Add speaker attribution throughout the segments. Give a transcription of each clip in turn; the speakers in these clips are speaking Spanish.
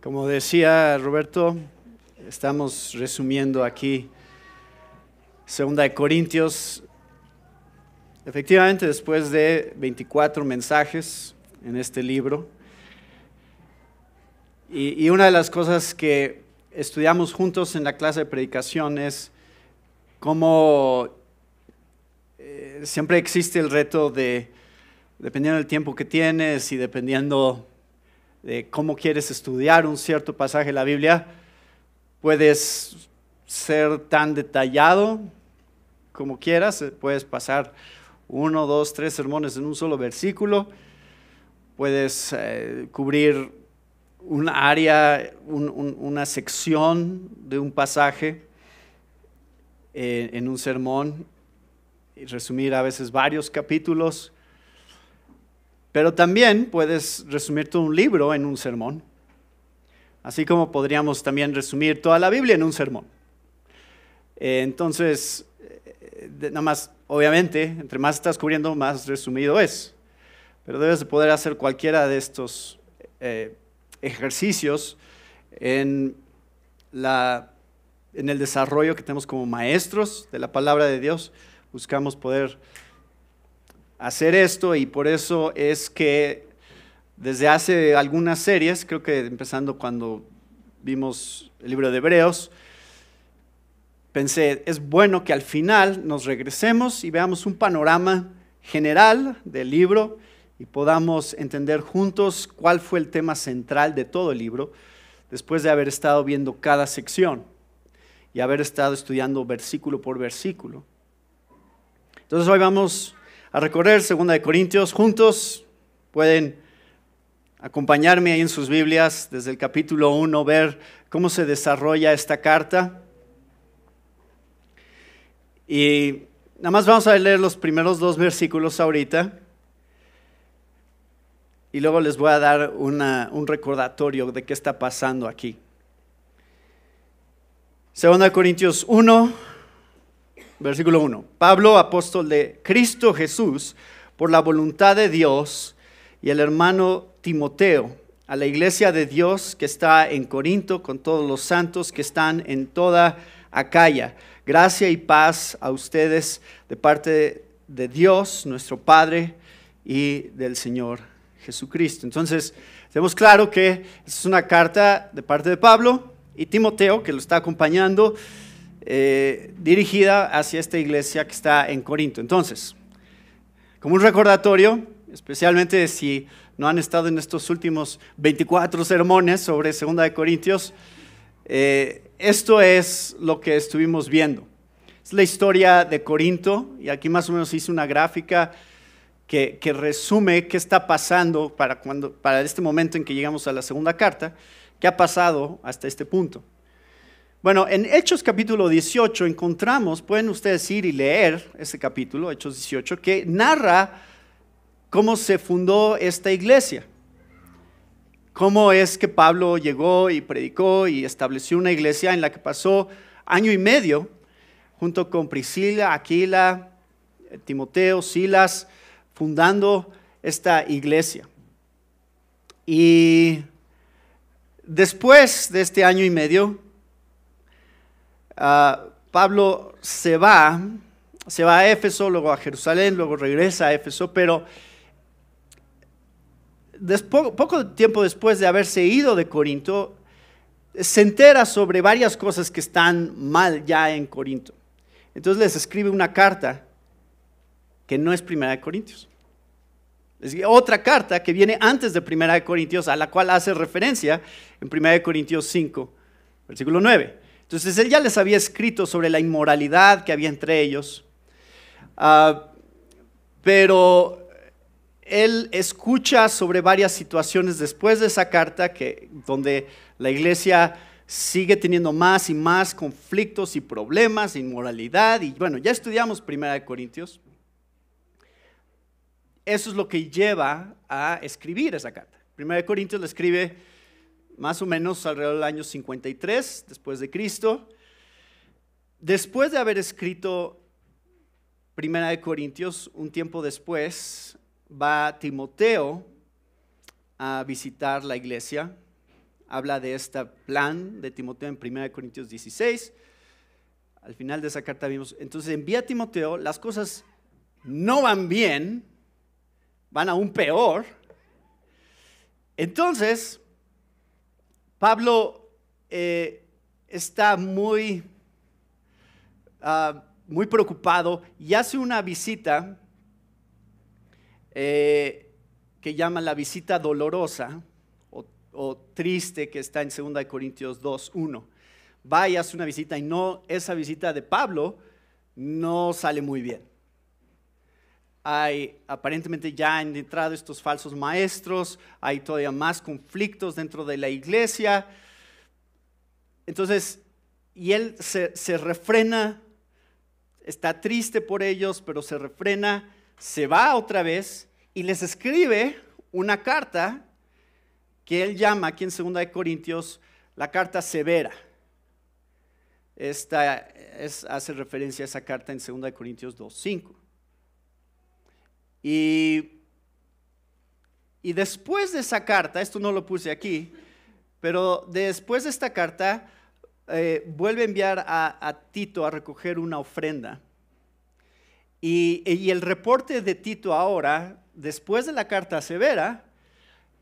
Speaker 1: Como decía Roberto, estamos resumiendo aquí 2 Corintios. Efectivamente, después de 24 mensajes en este libro. Y una de las cosas que estudiamos juntos en la clase de predicación es cómo siempre existe el reto de, dependiendo del tiempo que tienes y dependiendo de cómo quieres estudiar un cierto pasaje de la Biblia, puedes ser tan detallado como quieras, puedes pasar 1, 2, 3 sermones en un solo versículo, puedes cubrir un área, una sección de un pasaje en un sermón y resumir a veces varios capítulos. Pero también puedes resumir todo un libro en un sermón, así como podríamos también resumir toda la Biblia en un sermón. Entonces, nada más, obviamente, entre más estás cubriendo, más resumido es. Pero debes de poder hacer cualquiera de estos ejercicios en el desarrollo que tenemos como maestros de la palabra de Dios. Buscamos poder hacer esto y por eso es que desde hace algunas series, creo que empezando cuando vimos el libro de Hebreos, pensé, es bueno que al final nos regresemos y veamos un panorama general del libro y podamos entender juntos cuál fue el tema central de todo el libro, después de haber estado viendo cada sección y haber estado estudiando versículo por versículo. Entonces hoy vamos a recorrer 2 Corintios juntos. Pueden acompañarme ahí en sus Biblias desde el capítulo 1, ver cómo se desarrolla esta carta. Y nada más vamos a leer los primeros 2 versículos ahorita. Y luego les voy a dar un recordatorio de qué está pasando aquí. 2 Corintios 1. Versículo 1. Pablo, apóstol de Cristo Jesús, por la voluntad de Dios, y el hermano Timoteo, a la iglesia de Dios que está en Corinto, con todos los santos que están en toda Acaya. Gracia y paz a ustedes de parte de Dios, nuestro Padre, y del Señor Jesucristo. Entonces, tenemos claro que es una carta de parte de Pablo y Timoteo, que lo está acompañando, dirigida hacia esta iglesia que está en Corinto. Entonces, como un recordatorio, especialmente si no han estado en estos últimos 24 sermones sobre 2 Corintios, esto es lo que estuvimos viendo. Es la historia de Corinto, y aquí más o menos hice una gráfica que resume qué está pasando para este momento en que llegamos a la segunda carta, qué ha pasado hasta este punto. Bueno, en Hechos capítulo 18 encontramos, pueden ustedes ir y leer ese capítulo, Hechos 18, que narra cómo se fundó esta iglesia. Cómo es que Pablo llegó y predicó y estableció una iglesia en la que pasó 1 año y medio, junto con Priscila, Aquila, Timoteo, Silas, fundando esta iglesia. Y después de este 1 año y medio, Pablo se va a Éfeso, luego a Jerusalén, luego regresa a Éfeso, pero poco tiempo después de haberse ido de Corinto, se entera sobre varias cosas que están mal ya en Corinto. Entonces les escribe una carta que no es 1 Corintios. Es otra carta que viene antes de 1 Corintios, a la cual hace referencia en 1 Corintios 5, versículo 9. Entonces él ya les había escrito sobre la inmoralidad que había entre ellos, pero él escucha sobre varias situaciones después de esa carta donde la iglesia sigue teniendo más y más conflictos y problemas, inmoralidad, y bueno, ya estudiamos 1 Corintios. Eso es lo que lleva a escribir esa carta. 1 Corintios la escribe más o menos alrededor del año 53 después de Cristo. Después de haber escrito 1 Corintios, un tiempo después, va Timoteo a visitar la iglesia habla de este plan de Timoteo en 1 Corintios 16. Al final de esa carta vimos, entonces envía a Timoteo, las cosas no van bien, van aún peor. Entonces, Pablo está muy preocupado y hace una visita que llama la visita dolorosa o triste, que está en 2 Corintios 2:1. Va y hace una visita y esa visita de Pablo no sale muy bien. Aparentemente ya han entrado estos falsos maestros, hay todavía más conflictos dentro de la iglesia. Entonces, y él se refrena, está triste por ellos, pero se refrena, se va otra vez y les escribe una carta que él llama aquí en 2 Corintios la carta severa. Hace referencia a esa carta en 2 Corintios 2:5. Y después de esa carta, esto no lo puse aquí, pero después de esta carta vuelve a enviar a Tito a recoger una ofrenda. Y el reporte de Tito ahora, después de la carta severa,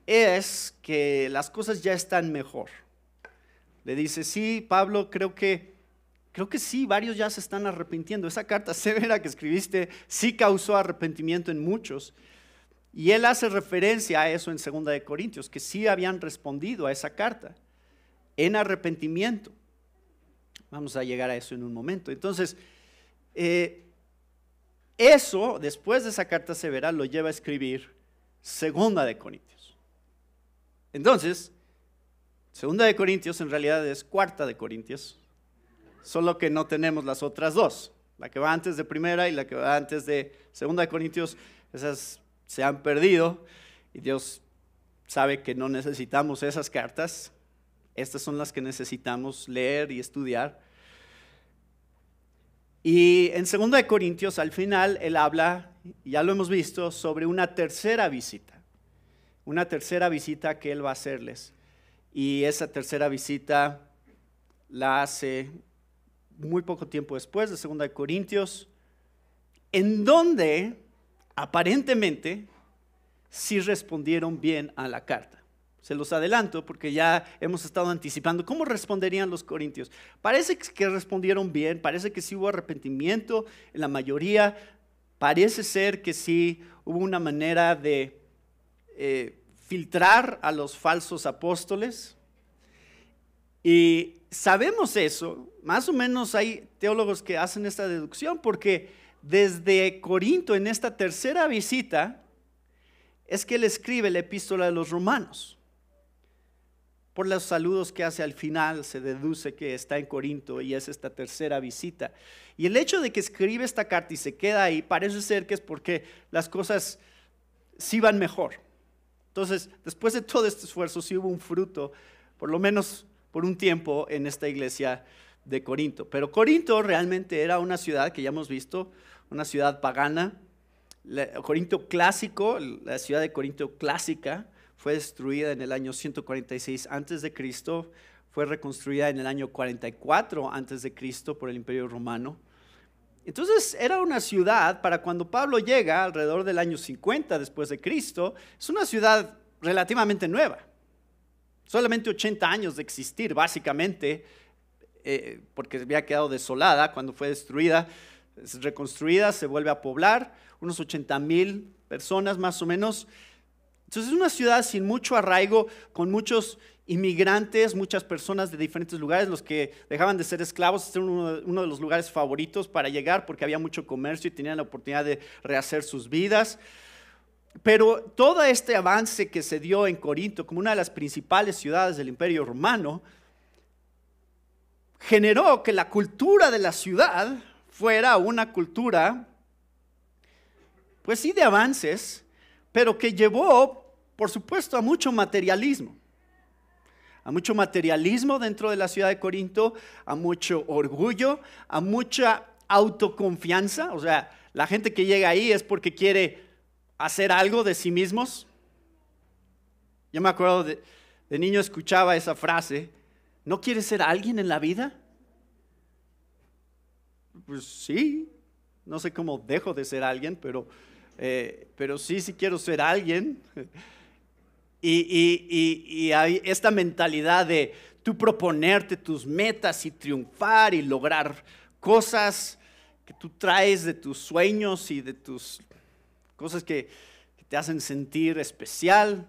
Speaker 1: es que las cosas ya están mejor. Le dice, sí, Pablo, creo que sí, varios ya se están arrepintiendo. Esa carta severa que escribiste sí causó arrepentimiento en muchos. Y él hace referencia a eso en 2 Corintios, que sí habían respondido a esa carta en arrepentimiento. Vamos a llegar a eso en un momento. Entonces, eso, después de esa carta severa, lo lleva a escribir 2 Corintios. Entonces, 2 Corintios en realidad es 4 Corintios, solo que no tenemos las otras dos, la que va antes de 1 y la que va antes de 2 Corintios. Esas se han perdido y Dios sabe que no necesitamos esas cartas. Estas son las que necesitamos leer y estudiar. Y en 2 Corintios al final él habla, ya lo hemos visto, sobre una tercera visita que él va a hacerles. Y esa tercera visita la hace muy poco tiempo después de 2 Corintios, en donde aparentemente sí respondieron bien a la carta. Se los adelanto porque ya hemos estado anticipando cómo responderían los corintios. Parece que respondieron bien, parece que sí hubo arrepentimiento en la mayoría, parece ser que sí hubo una manera de filtrar a los falsos apóstoles. Y sabemos eso, más o menos hay teólogos que hacen esta deducción, porque desde Corinto, en esta tercera visita, es que él escribe la epístola de los Romanos. Por los saludos que hace al final, se deduce que está en Corinto y es esta tercera visita. Y el hecho de que escribe esta carta y se queda ahí, parece ser que es porque las cosas sí van mejor. Entonces, después de todo este esfuerzo, sí hubo un fruto, por lo menos por un tiempo, en esta iglesia de Corinto. Pero Corinto realmente era una ciudad que ya hemos visto, una ciudad pagana. Corinto clásico, la ciudad de Corinto clásica, fue destruida en el año 146 a.C., fue reconstruida en el año 44 a.C. por el Imperio Romano. Entonces era una ciudad, para cuando Pablo llega, alrededor del año 50 después de Cristo, es una ciudad relativamente nueva. Solamente 80 años de existir, básicamente, porque había quedado desolada cuando fue destruida, es reconstruida, se vuelve a poblar, unos 80,000 personas más o menos. Entonces es una ciudad sin mucho arraigo, con muchos inmigrantes, muchas personas de diferentes lugares. Los que dejaban de ser esclavos, este era uno de los lugares favoritos para llegar porque había mucho comercio y tenían la oportunidad de rehacer sus vidas. Pero todo este avance que se dio en Corinto como una de las principales ciudades del Imperio Romano generó que la cultura de la ciudad fuera una cultura, pues sí, de avances, pero que llevó, por supuesto, a mucho materialismo dentro de la ciudad de Corinto, a mucho orgullo, a mucha autoconfianza. O sea, la gente que llega ahí es porque quiere hacer algo de sí mismos. Yo me acuerdo De niño escuchaba esa frase, ¿no quieres ser alguien en la vida? Pues sí, no sé cómo dejo de ser alguien, pero sí quiero ser alguien. Y hay esta mentalidad de tú proponerte tus metas y triunfar y lograr cosas que tú traes de tus sueños y de tus cosas que te hacen sentir especial.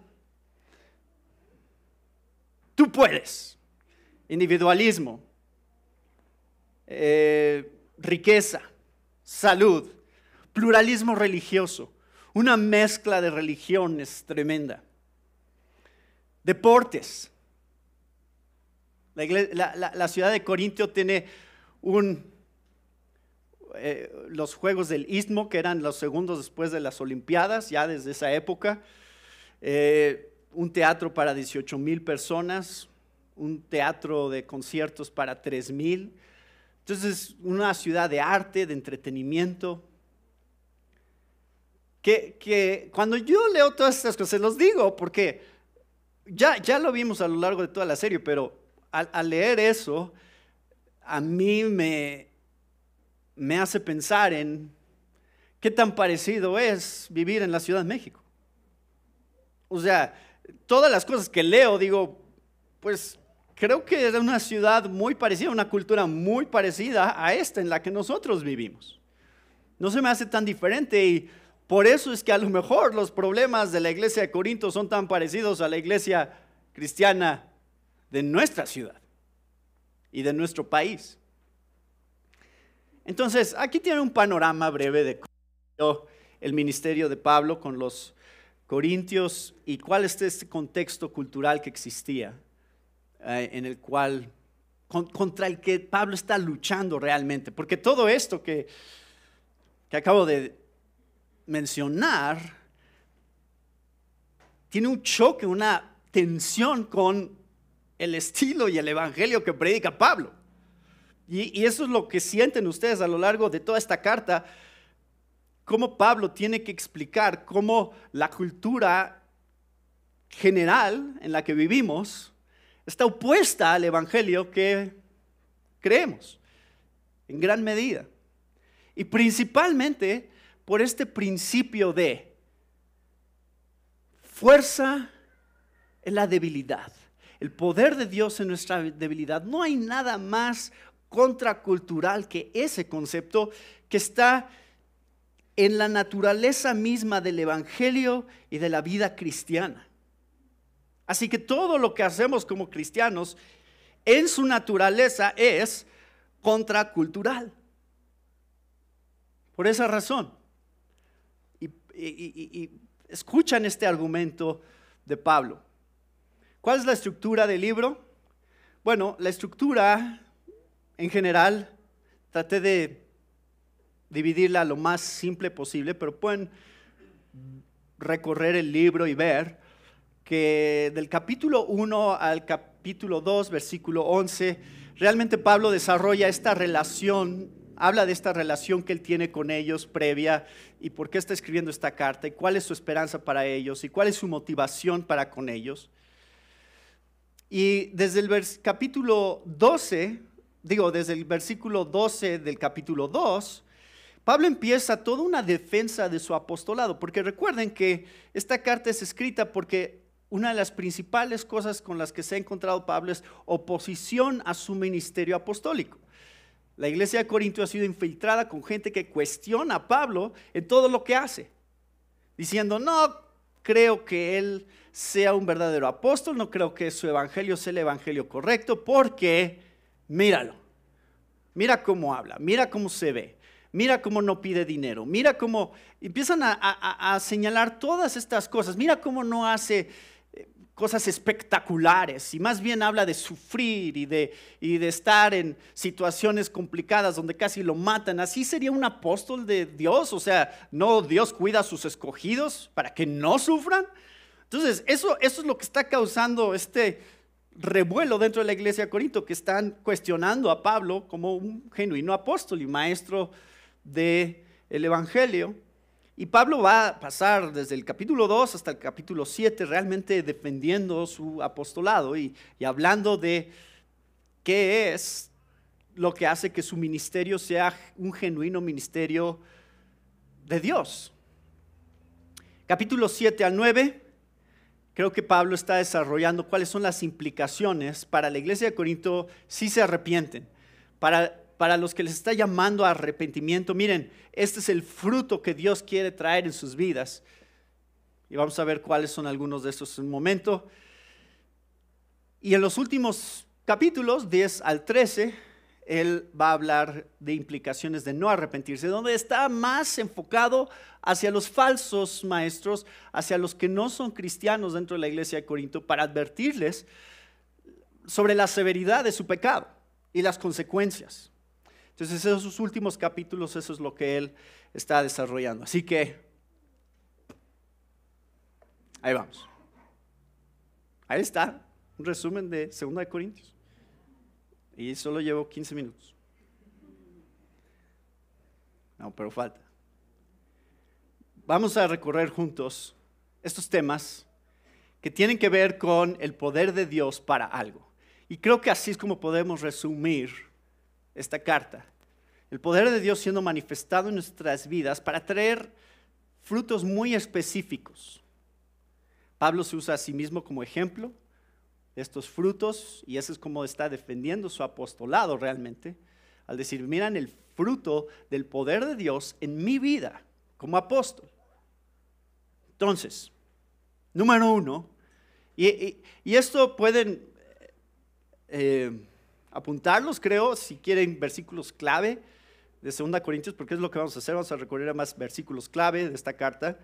Speaker 1: Tú puedes. Individualismo, riqueza, salud, pluralismo religioso, una mezcla de religiones tremenda. Deportes. La ciudad de Corintio tiene los Juegos del Istmo, que eran los segundos después de las Olimpiadas, ya desde esa época. Un teatro para 18,000 personas, un teatro de conciertos para 3,000. Entonces, una ciudad de arte, de entretenimiento. Que cuando yo leo todas estas cosas, se los digo, porque ya lo vimos a lo largo de toda la serie, pero al leer eso, a mí me hace pensar en qué tan parecido es vivir en la Ciudad de México. O sea, todas las cosas que leo, digo, pues creo que es una ciudad muy parecida, una cultura muy parecida a esta en la que nosotros vivimos. No se me hace tan diferente y por eso es que a lo mejor los problemas de la iglesia de Corinto son tan parecidos a la iglesia cristiana de nuestra ciudad y de nuestro país. Entonces, aquí tiene un panorama breve de cómo el ministerio de Pablo con los Corintios y cuál es este contexto cultural que existía, en el cual, contra el que Pablo está luchando realmente. Porque todo esto que acabo de mencionar tiene un choque, una tensión con el estilo y el evangelio que predica Pablo. Y eso es lo que sienten ustedes a lo largo de toda esta carta, cómo Pablo tiene que explicar cómo la cultura general en la que vivimos está opuesta al evangelio que creemos, en gran medida. Y principalmente por este principio de fuerza en la debilidad, el poder de Dios en nuestra debilidad. No hay nada más contracultural que ese concepto que está en la naturaleza misma del evangelio y de la vida cristiana. Así que todo lo que hacemos como cristianos en su naturaleza es contracultural. Por esa razón. Y escuchan este argumento de Pablo. ¿Cuál es la estructura del libro? Bueno, la estructura en general, traté de dividirla lo más simple posible, pero pueden recorrer el libro y ver que del capítulo 1 al capítulo 2, versículo 11, realmente Pablo desarrolla esta relación, habla de esta relación que él tiene con ellos previa y por qué está escribiendo esta carta y cuál es su esperanza para ellos y cuál es su motivación para con ellos. Y desde el capítulo 12, desde el versículo 12 del capítulo 2, Pablo empieza toda una defensa de su apostolado, porque recuerden que esta carta es escrita porque una de las principales cosas con las que se ha encontrado Pablo es oposición a su ministerio apostólico. La iglesia de Corinto ha sido infiltrada con gente que cuestiona a Pablo en todo lo que hace, diciendo, no creo que él sea un verdadero apóstol, no creo que su evangelio sea el evangelio correcto, porque míralo, mira cómo habla, mira cómo se ve, mira cómo no pide dinero, mira cómo empiezan a señalar todas estas cosas, mira cómo no hace cosas espectaculares y más bien habla de sufrir y de estar en situaciones complicadas donde casi lo matan. ¿Así sería un apóstol de Dios? O sea, ¿no Dios cuida a sus escogidos para que no sufran? Entonces, eso es lo que está causando este revuelo dentro de la iglesia de Corinto, que están cuestionando a Pablo como un genuino apóstol y maestro del evangelio. Y Pablo va a pasar desde el capítulo 2 hasta el capítulo 7 realmente defendiendo su apostolado y hablando de qué es lo que hace que su ministerio sea un genuino ministerio de Dios. Capítulos 7 al 9, creo que Pablo está desarrollando cuáles son las implicaciones para la iglesia de Corinto si se arrepienten. Para los que les está llamando a arrepentimiento, miren, este es el fruto que Dios quiere traer en sus vidas. Y vamos a ver cuáles son algunos de estos en un momento. Y en los últimos capítulos, 10 al 13, él va a hablar de implicaciones de no arrepentirse, donde está más enfocado hacia los falsos maestros, hacia los que no son cristianos dentro de la iglesia de Corinto, para advertirles sobre la severidad de su pecado y las consecuencias. Entonces, esos últimos capítulos, eso es lo que él está desarrollando. Así que, ahí vamos. Ahí está, un resumen de 2 de Corintios. Y solo llevo 15 minutos. No, pero falta. Vamos a recorrer juntos estos temas que tienen que ver con el poder de Dios para algo. Y creo que así es como podemos resumir esta carta. El poder de Dios siendo manifestado en nuestras vidas para traer frutos muy específicos. Pablo se usa a sí mismo como ejemplo de estos frutos y eso es como está defendiendo su apostolado realmente, al decir, miren el fruto del poder de Dios en mi vida como apóstol. Entonces, número 1, y esto pueden apuntarlos, creo, si quieren versículos clave de 2 Corintios, porque es lo que vamos a hacer, vamos a recorrer más versículos clave de esta carta,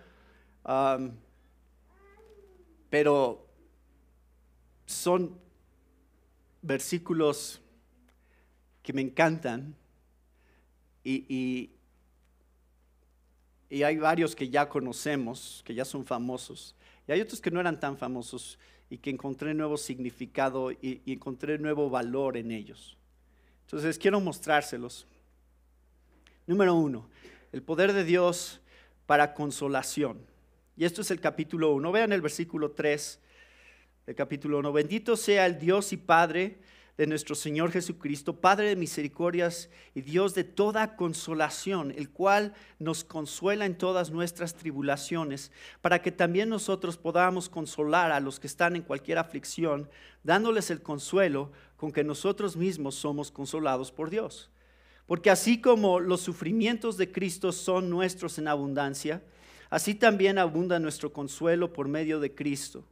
Speaker 1: pero son versículos que me encantan y hay varios que ya conocemos, que ya son famosos, y hay otros que no eran tan famosos y que encontré nuevo significado y encontré nuevo valor en ellos. Entonces quiero mostrárselos. Número 1, el poder de Dios para consolación. Y esto es el capítulo 1. Vean el versículo 3 del capítulo 1. Bendito sea el Dios y Padre de nuestro Señor Jesucristo, Padre de misericordias y Dios de toda consolación, el cual nos consuela en todas nuestras tribulaciones, para que también nosotros podamos consolar a los que están en cualquier aflicción, dándoles el consuelo con que nosotros mismos somos consolados por Dios. Porque así como los sufrimientos de Cristo son nuestros en abundancia, así también abunda nuestro consuelo por medio de Cristo.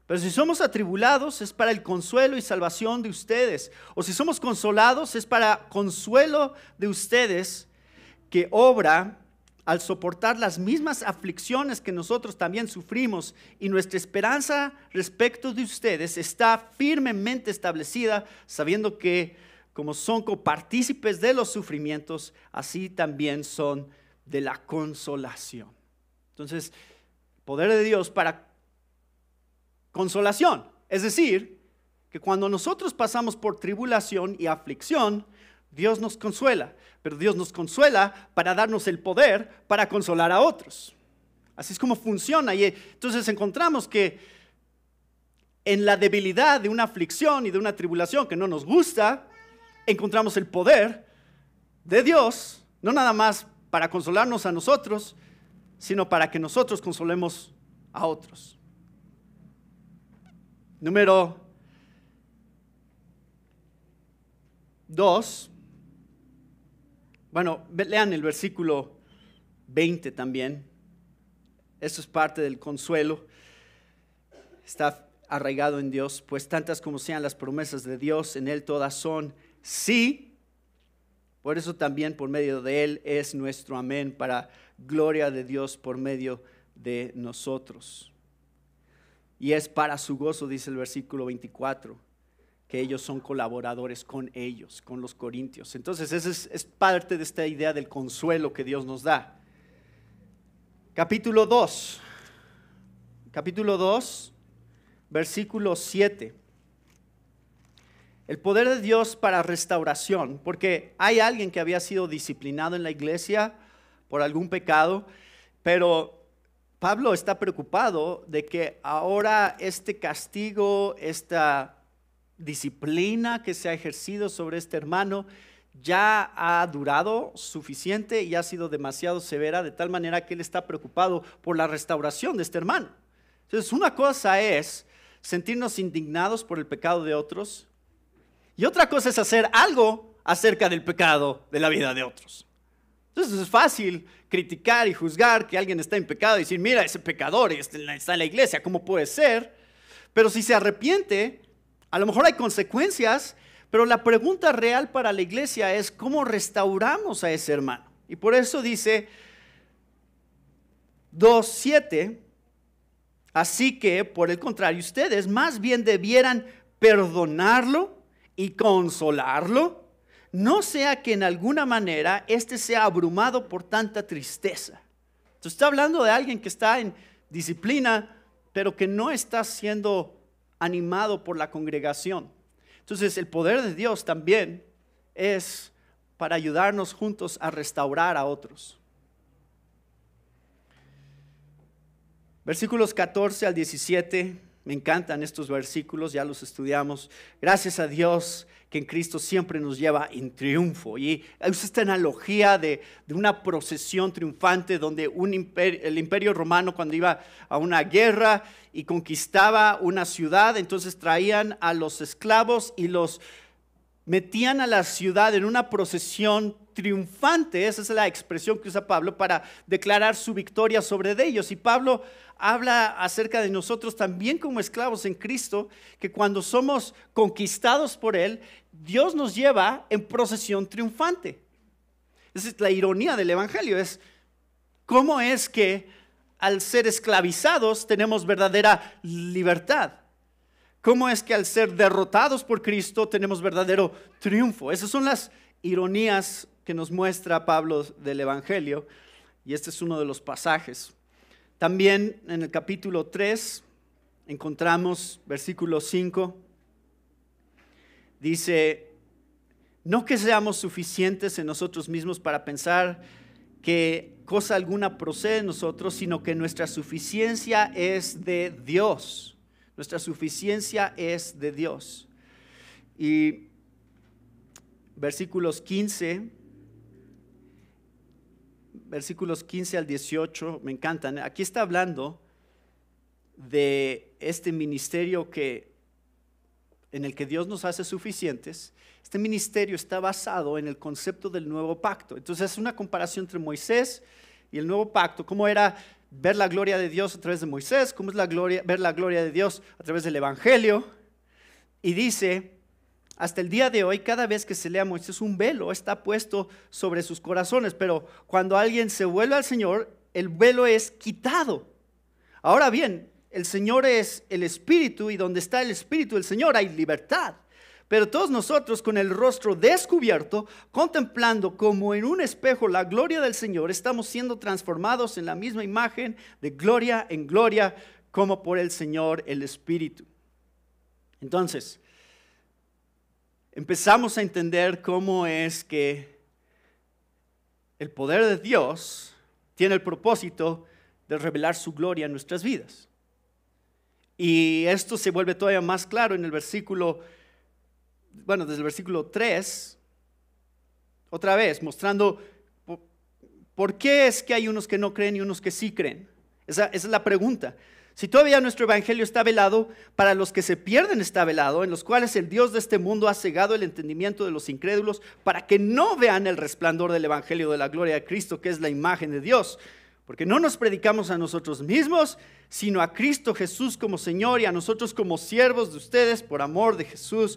Speaker 1: Pero si somos atribulados es para el consuelo y salvación de ustedes. O si somos consolados es para consuelo de ustedes, que obra al soportar las mismas aflicciones que nosotros también sufrimos. Y nuestra esperanza respecto de ustedes está firmemente establecida, sabiendo que como son copartícipes de los sufrimientos, así también son de la consolación. Entonces, poder de Dios para consolación, es decir, que cuando nosotros pasamos por tribulación y aflicción, Dios nos consuela, pero Dios nos consuela para darnos el poder para consolar a otros. Así es como funciona. Y entonces encontramos que en la debilidad de una aflicción y de una tribulación que no nos gusta, encontramos el poder de Dios, no nada más para consolarnos a nosotros, sino para que nosotros consolemos a otros. Número 2. Bueno, lean el versículo 20 también. Eso es parte del consuelo. Está arraigado en Dios, pues tantas como sean las promesas de Dios, en Él todas son sí. Por eso también por medio de Él es nuestro amén, para gloria de Dios por medio de nosotros. Y es para su gozo, dice el versículo 24, que ellos son colaboradores con ellos, con los corintios. Entonces esa es parte de esta idea del consuelo que Dios nos da. Capítulo 2, versículo 7. El poder de Dios para restauración, porque hay alguien que había sido disciplinado en la iglesia por algún pecado, Pero Pablo está preocupado de que ahora este castigo, esta disciplina que se ha ejercido sobre este hermano, ya ha durado suficiente y ha sido demasiado severa, de tal manera que él está preocupado por la restauración de este hermano. Entonces, una cosa es sentirnos indignados por el pecado de otros, y otra cosa es hacer algo acerca del pecado de la vida de otros. Entonces es fácil criticar y juzgar que alguien está en pecado y decir, mira, ese pecador está en la iglesia, ¿cómo puede ser? Pero si se arrepiente, a lo mejor hay consecuencias, pero la pregunta real para la iglesia es cómo restauramos a ese hermano. Y por eso dice 2:7, así que por el contrario, ustedes más bien debieran perdonarlo y consolarlo, no sea que en alguna manera éste sea abrumado por tanta tristeza. Entonces está hablando de alguien que está en disciplina, pero que no está siendo animado por la congregación. Entonces el poder de Dios también es para ayudarnos juntos a restaurar a otros. Versículos 14 al 17, me encantan estos versículos, ya los estudiamos. Gracias a Dios que en Cristo siempre nos lleva en triunfo. Y usa esta analogía de una procesión triunfante donde el imperio romano, cuando iba a una guerra y conquistaba una ciudad, entonces traían a los esclavos y los metían a la ciudad en una procesión triunfante. Esa es la expresión que usa Pablo para declarar su victoria sobre ellos. Y Pablo habla acerca de nosotros también como esclavos en Cristo, que cuando somos conquistados por Él, Dios nos lleva en procesión triunfante. Esa es la ironía del Evangelio, es cómo es que al ser esclavizados tenemos verdadera libertad. ¿Cómo es que al ser derrotados por Cristo tenemos verdadero triunfo? Esas son las ironías que nos muestra Pablo del Evangelio, y este es uno de los pasajes. También en el capítulo 3 encontramos versículo 5, dice, no que seamos suficientes en nosotros mismos para pensar que cosa alguna procede de nosotros, sino que nuestra suficiencia es de Dios. Nuestra suficiencia es de Dios. Y versículos 15 al 18 me encantan. Aquí está hablando de este ministerio en el que Dios nos hace suficientes. Este ministerio está basado en el concepto del nuevo pacto. Entonces es una comparación entre Moisés y el nuevo pacto. ¿Cómo era ver la gloria de Dios a través de Moisés? ¿Cómo es ver la gloria de Dios a través del Evangelio? Y dice, hasta el día de hoy, cada vez que se lea Moisés, un velo está puesto sobre sus corazones, pero cuando alguien se vuelve al Señor, el velo es quitado. Ahora bien, el Señor es el Espíritu, y donde está el Espíritu del Señor hay libertad. Pero todos nosotros, con el rostro descubierto, contemplando como en un espejo la gloria del Señor, estamos siendo transformados en la misma imagen de gloria en gloria, como por el Señor el Espíritu. Entonces, empezamos a entender cómo es que el poder de Dios tiene el propósito de revelar su gloria en nuestras vidas. Y esto se vuelve todavía más claro en el versículo, desde el versículo 3, otra vez, mostrando por qué es que hay unos que no creen y unos que sí creen. Esa es la pregunta. Si todavía nuestro evangelio está velado, para los que se pierden está velado, en los cuales el Dios de este mundo ha cegado el entendimiento de los incrédulos para que no vean el resplandor del evangelio de la gloria de Cristo, que es la imagen de Dios. Porque no nos predicamos a nosotros mismos, sino a Cristo Jesús como Señor y a nosotros como siervos de ustedes por amor de Jesús.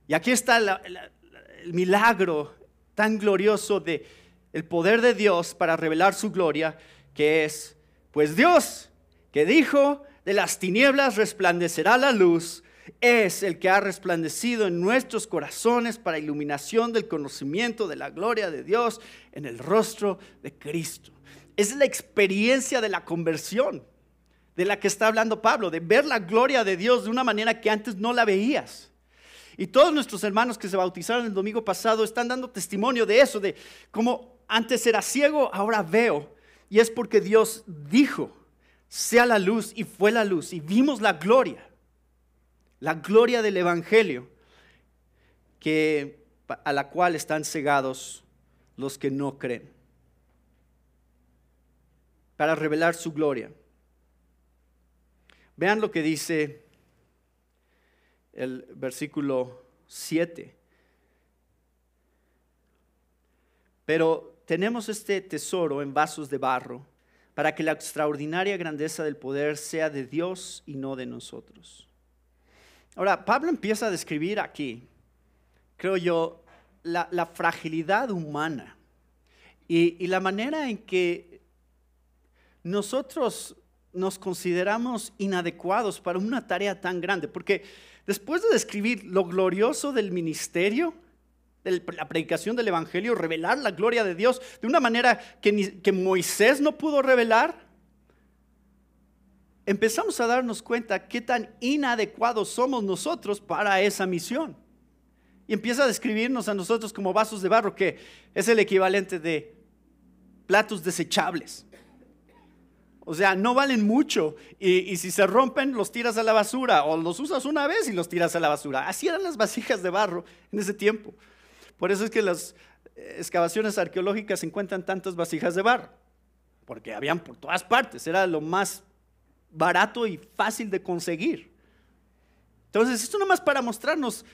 Speaker 1: Y aquí está el milagro tan glorioso de el poder de Dios para revelar su gloria, que es, pues Dios, que dijo, de las tinieblas resplandecerá la luz, es el que ha resplandecido en nuestros corazones para iluminación del conocimiento de la gloria de Dios en el rostro de Cristo. Es la experiencia de la conversión de la que está hablando Pablo, de ver la gloria de Dios de una manera que antes no la veías. Y todos nuestros hermanos que se bautizaron el domingo pasado están dando testimonio de eso, de cómo antes era ciego, ahora veo. Y es porque Dios dijo, sea la luz, y fue la luz, y vimos la gloria del Evangelio, a la cual están cegados los que no creen, para revelar su gloria. Vean lo que dice el versículo 7. Pero tenemos este tesoro en vasos de barro, para que la extraordinaria grandeza del poder sea de Dios y no de nosotros. Ahora, Pablo empieza a describir aquí, creo yo, la fragilidad humana y la manera en que nosotros nos consideramos inadecuados para una tarea tan grande. Porque después de describir lo glorioso del ministerio, de la predicación del Evangelio, revelar la gloria de Dios de una manera que Moisés no pudo revelar, empezamos a darnos cuenta qué tan inadecuados somos nosotros para esa misión. Y empieza a describirnos a nosotros como vasos de barro, que es el equivalente de platos desechables. O sea, no valen mucho y si se rompen los tiras a la basura o los usas una vez y los tiras a la basura. Así eran las vasijas de barro en ese tiempo. Por eso es que las excavaciones arqueológicas encuentran tantas vasijas de barro, porque habían por todas partes, era lo más barato y fácil de conseguir. Entonces, esto nomás para mostrarnos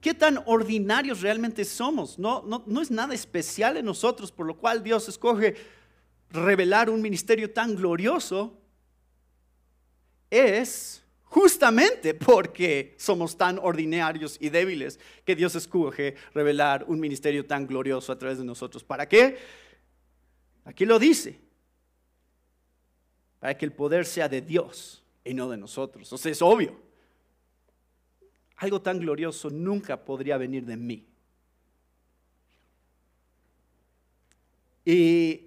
Speaker 1: qué tan ordinarios realmente somos. No es nada especial en nosotros, por lo cual Dios escoge revelar un ministerio tan glorioso. Es justamente porque somos tan ordinarios y débiles que Dios escoge revelar un ministerio tan glorioso a través de nosotros. ¿Para qué? Aquí lo dice. Para que el poder sea de Dios y no de nosotros. O sea, es obvio. Algo tan glorioso nunca podría venir de mí. Y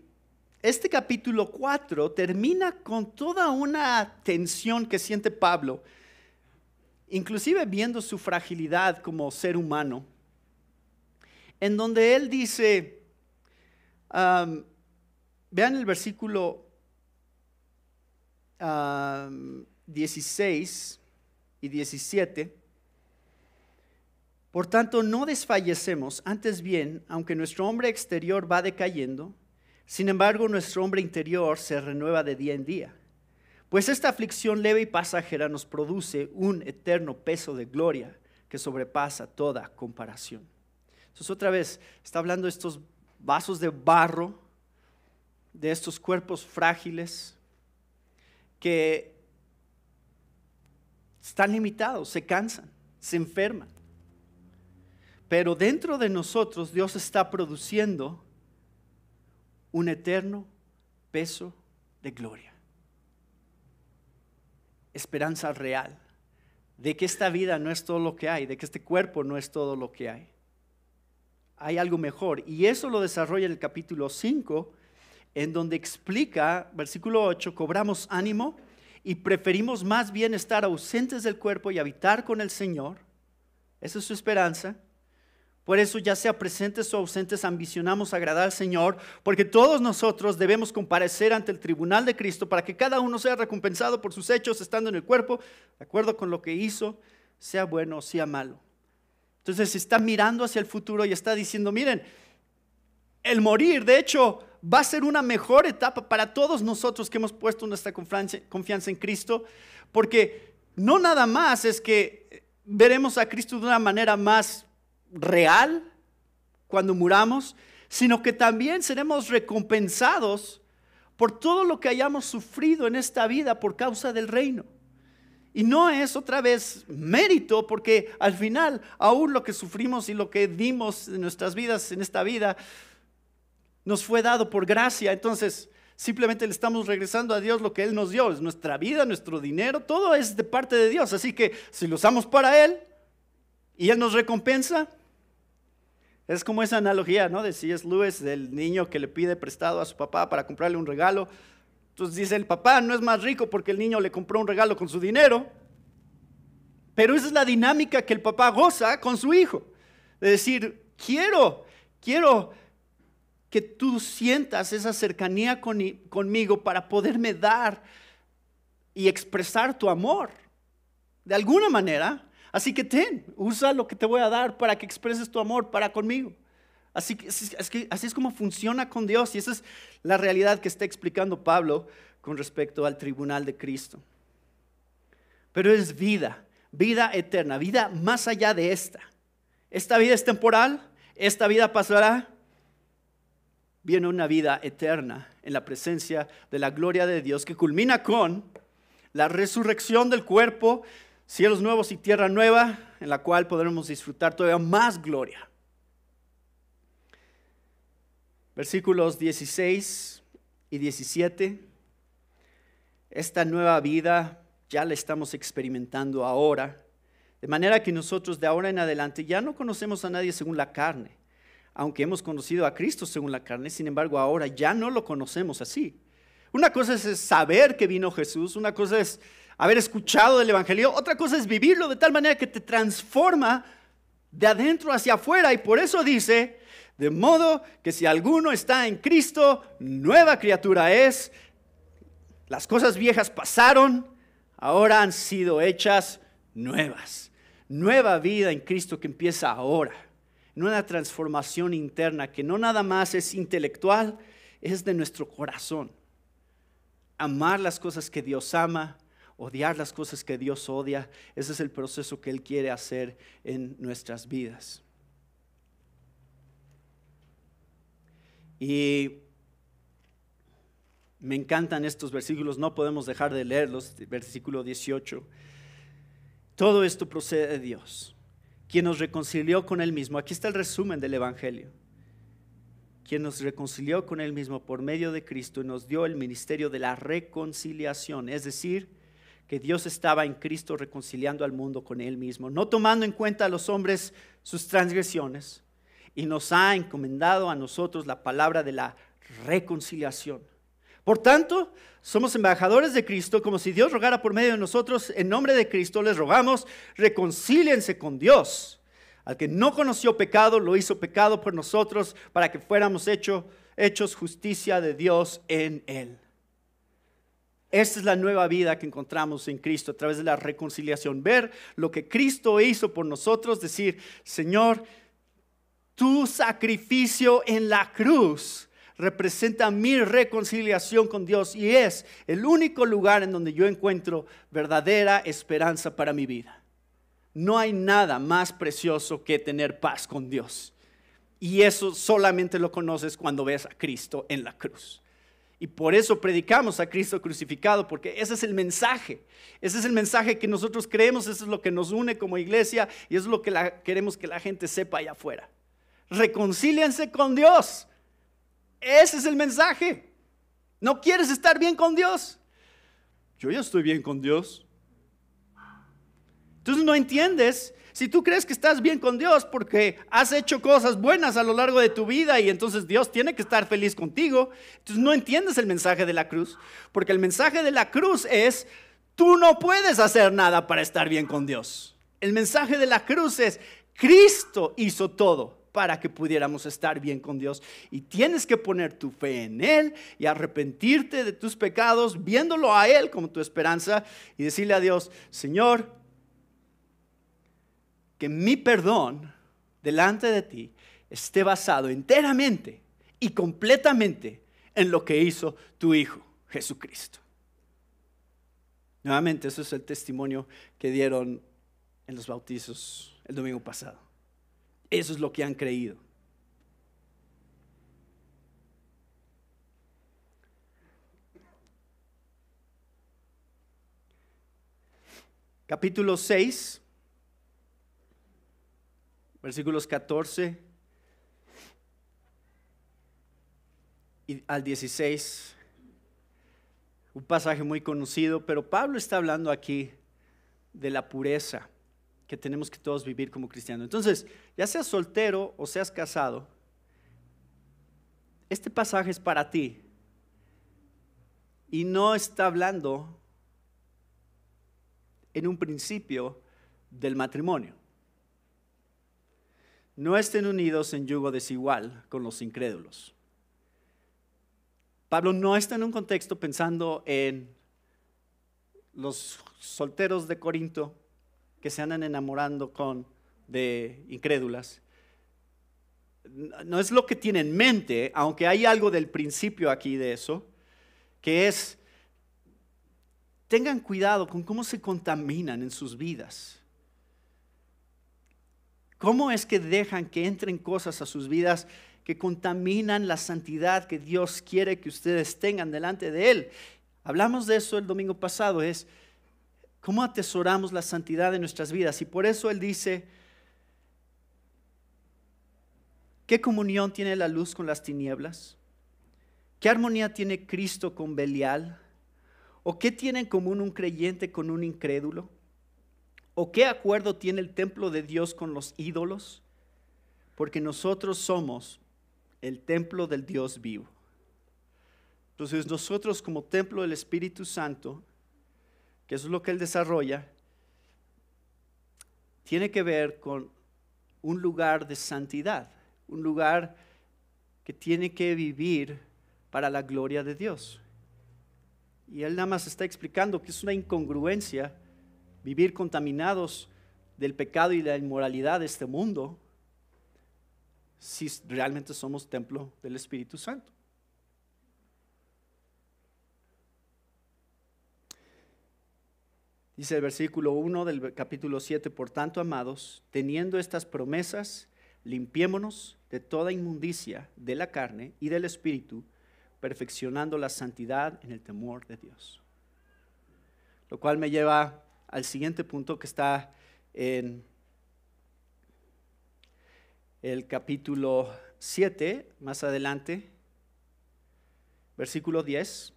Speaker 1: este capítulo 4 termina con toda una tensión que siente Pablo, inclusive viendo su fragilidad como ser humano, en donde él dice, vean el versículo 16 y 17. Por tanto, no desfallecemos, antes bien, aunque nuestro hombre exterior va decayendo, sin embargo, nuestro hombre interior se renueva de día en día. Pues esta aflicción leve y pasajera nos produce un eterno peso de gloria que sobrepasa toda comparación. Entonces, otra vez, está hablando de estos vasos de barro, de estos cuerpos frágiles que están limitados, se cansan, se enferman. Pero dentro de nosotros Dios está produciendo un eterno peso de gloria. Esperanza real de que esta vida no es todo lo que hay, de que este cuerpo no es todo lo que hay. Hay algo mejor. Y eso lo desarrolla en el capítulo 5, en donde explica, versículo 8, cobramos ánimo y preferimos más bien estar ausentes del cuerpo y habitar con el Señor. Esa es su esperanza. Por eso, ya sea presentes o ausentes, ambicionamos agradar al Señor, porque todos nosotros debemos comparecer ante el tribunal de Cristo para que cada uno sea recompensado por sus hechos estando en el cuerpo, de acuerdo con lo que hizo, sea bueno o sea malo. Entonces está mirando hacia el futuro y está diciendo, miren, el morir, de hecho, va a ser una mejor etapa para todos nosotros que hemos puesto nuestra confianza en Cristo, porque no nada más es que veremos a Cristo de una manera más real cuando muramos, sino que también seremos recompensados por todo lo que hayamos sufrido en esta vida por causa del reino. Y no es otra vez mérito, porque al final aún lo que sufrimos y lo que dimos en nuestras vidas, en esta vida, nos fue dado por gracia. Entonces simplemente le estamos regresando a Dios lo que Él nos dio, nuestra vida, nuestro dinero, todo es de parte de Dios. Así que si lo usamos para Él y Él nos recompensa, es como esa analogía, ¿no? De C.S. Lewis, del niño que le pide prestado a su papá para comprarle un regalo. Entonces dice, el papá no es más rico porque el niño le compró un regalo con su dinero, pero esa es la dinámica que el papá goza con su hijo. De decir, quiero que tú sientas esa cercanía conmigo para poderme dar y expresar tu amor de alguna manera. Así que usa lo que te voy a dar para que expreses tu amor para conmigo. Así es como funciona con Dios, y esa es la realidad que está explicando Pablo con respecto al tribunal de Cristo. Pero es vida eterna, vida más allá de esta. Esta vida es temporal, esta vida pasará. Viene una vida eterna en la presencia de la gloria de Dios, que culmina con la resurrección del cuerpo, cielos nuevos y tierra nueva, en la cual podremos disfrutar todavía más gloria. Versículos 16 y 17. Esta nueva vida ya la estamos experimentando ahora, de manera que nosotros de ahora en adelante ya no conocemos a nadie según la carne. Aunque hemos conocido a Cristo según la carne, sin embargo ahora ya no lo conocemos así. Una cosa es saber que vino Jesús, una cosa es haber escuchado del Evangelio, otra cosa es vivirlo de tal manera que te transforma de adentro hacia afuera. Y por eso dice, de modo que si alguno está en Cristo, nueva criatura es. Las cosas viejas pasaron, ahora han sido hechas nuevas. Nueva vida en Cristo que empieza ahora, en una transformación interna que no nada más es intelectual, es de nuestro corazón. Amar las cosas que Dios ama, odiar las cosas que Dios odia, ese es el proceso que Él quiere hacer en nuestras vidas. Y me encantan estos versículos, no podemos dejar de leerlos. Versículo 18. Todo esto procede de Dios, quien nos reconcilió con Él mismo. Aquí está el resumen del Evangelio. Quien nos reconcilió con Él mismo por medio de Cristo y nos dio el ministerio de la reconciliación. Es decir, que Dios estaba en Cristo reconciliando al mundo con Él mismo, no tomando en cuenta a los hombres sus transgresiones, y nos ha encomendado a nosotros la palabra de la reconciliación. Por tanto, somos embajadores de Cristo, como si Dios rogara por medio de nosotros. En nombre de Cristo les rogamos, reconcíliense con Dios. Al que no conoció pecado, lo hizo pecado por nosotros, para que fuéramos hechos justicia de Dios en Él. Esta es la nueva vida que encontramos en Cristo a través de la reconciliación. Ver lo que Cristo hizo por nosotros, decir, Señor, tu sacrificio en la cruz representa mi reconciliación con Dios y es el único lugar en donde yo encuentro verdadera esperanza para mi vida. No hay nada más precioso que tener paz con Dios. Y eso solamente lo conoces cuando ves a Cristo en la cruz. Y por eso predicamos a Cristo crucificado, porque ese es el mensaje. Ese es el mensaje que nosotros creemos, eso es lo que nos une como iglesia y eso es lo que queremos que la gente sepa allá afuera. Reconcíliense con Dios. Ese es el mensaje. ¿No quieres estar bien con Dios? Yo ya estoy bien con Dios. Entonces no entiendes. Si tú crees que estás bien con Dios porque has hecho cosas buenas a lo largo de tu vida y entonces Dios tiene que estar feliz contigo, entonces no entiendes el mensaje de la cruz. Porque el mensaje de la cruz es, tú no puedes hacer nada para estar bien con Dios. El mensaje de la cruz es, Cristo hizo todo para que pudiéramos estar bien con Dios. Y tienes que poner tu fe en Él y arrepentirte de tus pecados, viéndolo a Él como tu esperanza y decirle a Dios, Señor, que mi perdón delante de ti esté basado enteramente y completamente en lo que hizo tu Hijo, Jesucristo. Nuevamente, eso es el testimonio que dieron en los bautizos el domingo pasado. Eso es lo que han creído. Capítulo 6. Versículos 14 y al 16, un pasaje muy conocido, pero Pablo está hablando aquí de la pureza que tenemos que todos vivir como cristianos. Entonces, ya seas soltero o seas casado, este pasaje es para ti y no está hablando en un principio del matrimonio. No estén unidos en yugo desigual con los incrédulos. Pablo no está en un contexto pensando en los solteros de Corinto que se andan enamorando de incrédulas. No es lo que tiene en mente, aunque hay algo del principio aquí de eso, que es, tengan cuidado con cómo se contaminan en sus vidas. ¿Cómo es que dejan que entren cosas a sus vidas que contaminan la santidad que Dios quiere que ustedes tengan delante de Él? Hablamos de eso el domingo pasado, es cómo atesoramos la santidad de nuestras vidas. Y por eso Él dice, ¿qué comunión tiene la luz con las tinieblas? ¿Qué armonía tiene Cristo con Belial? ¿O qué tiene en común un creyente con un incrédulo? ¿O qué acuerdo tiene el templo de Dios con los ídolos? Porque nosotros somos el templo del Dios vivo. Entonces nosotros como templo del Espíritu Santo, que eso es lo que Él desarrolla, tiene que ver con un lugar de santidad, un lugar que tiene que vivir para la gloria de Dios. Y Él nada más está explicando que es una incongruencia vivir contaminados del pecado y la inmoralidad de este mundo si realmente somos templo del Espíritu Santo. Dice el versículo 1 del capítulo 7, por tanto, amados, teniendo estas promesas, limpiémonos de toda inmundicia de la carne y del espíritu, perfeccionando la santidad en el temor de Dios. Lo cual me lleva al siguiente punto que está en el capítulo 7, más adelante, versículo 10.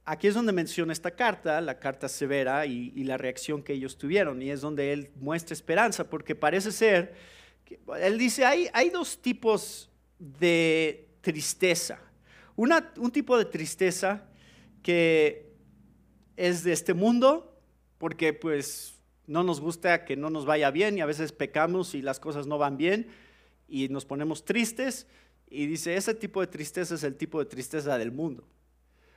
Speaker 1: Aquí es donde menciona esta carta, la carta severa y la reacción que ellos tuvieron, y es donde él muestra esperanza, porque parece ser, él dice, hay dos tipos de tristeza. Un tipo de tristeza que es de este mundo, porque pues no nos gusta que no nos vaya bien y a veces pecamos y las cosas no van bien y nos ponemos tristes, y dice, ese tipo de tristeza es el tipo de tristeza del mundo.